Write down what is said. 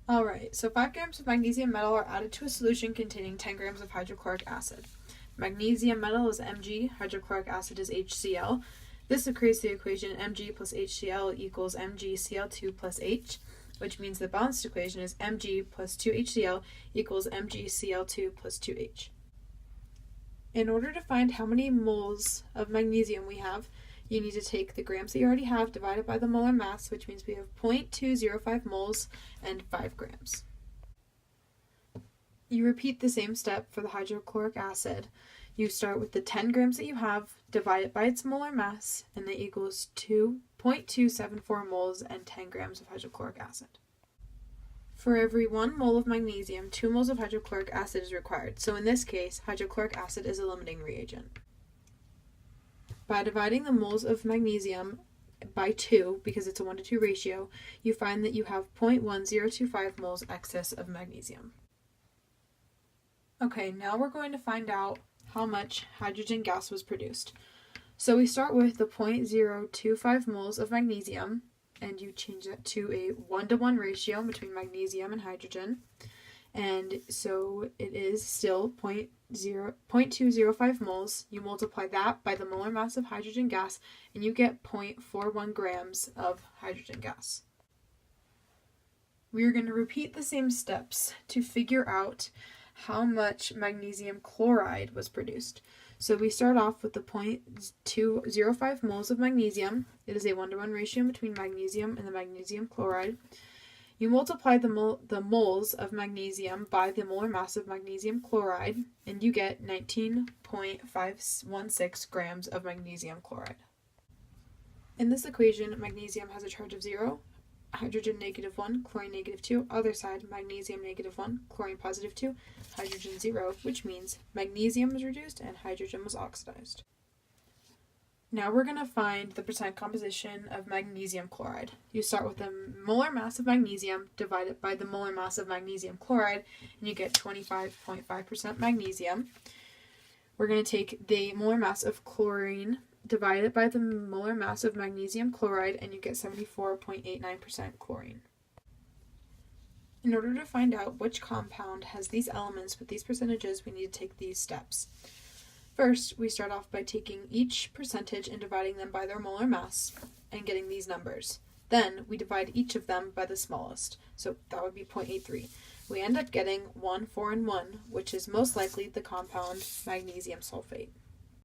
Alright, so 5 grams of magnesium metal are added to a solution containing 10 grams of hydrochloric acid. Magnesium metal is Mg, hydrochloric acid is HCl. This creates the equation Mg plus HCl equals MgCl2 plus H, which means the balanced equation is Mg plus 2HCl equals MgCl2 plus 2H. In order to find how many moles of magnesium we have, you need to take the grams that you already have divided by the molar mass, which means we have 0.205 moles and 5 grams. You repeat the same step for the hydrochloric acid. You start with the 10 grams that you have, divide it by its molar mass, and that equals 2.274 moles and 10 grams of hydrochloric acid. For every 1 mole of magnesium, 2 moles of hydrochloric acid is required. So in this case, hydrochloric acid is a limiting reagent. By dividing the moles of magnesium by 2, because it's a 1 to 2 ratio, you find that you have 0.1025 moles excess of magnesium. Okay, now we're going to find out how much hydrogen gas was produced. So we start with the 0.025 moles of magnesium, and you change that to a 1-to-1 ratio between magnesium and hydrogen. And so it is still 0.205 moles. You multiply that by the molar mass of hydrogen gas, and you get 0.41 grams of hydrogen gas. We are going to repeat the same steps to figure out how much magnesium chloride was produced. So we start off with the 0.205 moles of magnesium. It is a 1-to-1 ratio between magnesium and the magnesium chloride. You multiply the moles of magnesium by the molar mass of magnesium chloride, and you get 19.516 grams of magnesium chloride. In this equation, magnesium has a charge of 0, hydrogen -1, chlorine -2, other side, magnesium -1, chlorine +2, hydrogen 0, which means magnesium was reduced and hydrogen was oxidized. Now we're going to find the percent composition of magnesium chloride. You start with the molar mass of magnesium, divide it by the molar mass of magnesium chloride, and you get 25.5% magnesium. We're going to take the molar mass of chlorine, divide it by the molar mass of magnesium chloride, and you get 74.89% chlorine. In order to find out which compound has these elements with these percentages, we need to take these steps. First, we start off by taking each percentage and dividing them by their molar mass and getting these numbers. Then, we divide each of them by the smallest, so that would be 0.83. We end up getting 1, 4, and 1, which is most likely the compound magnesium sulfate.